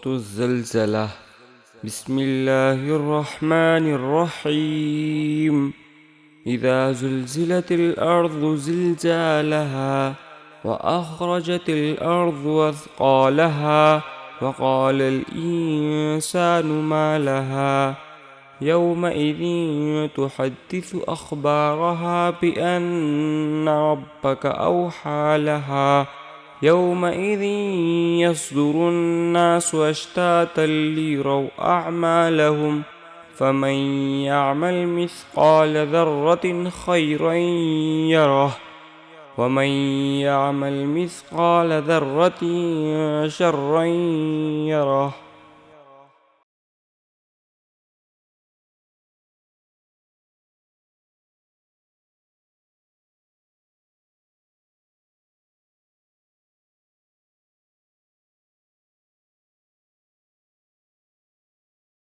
الزلزلة. بسم الله الرحمن الرحيم. إذا زلزلت الأرض زلزالها وأخرجت الأرض أثقالها وقال الإنسان ما لها يومئذ تحدث أخبارها بأن ربك أوحى لها يومئذ يصدر الناس أشتاتا ليروا أعمالهم فمن يعمل مثقال ذرة خيرا يره ومن يعمل مثقال ذرة شرا يره.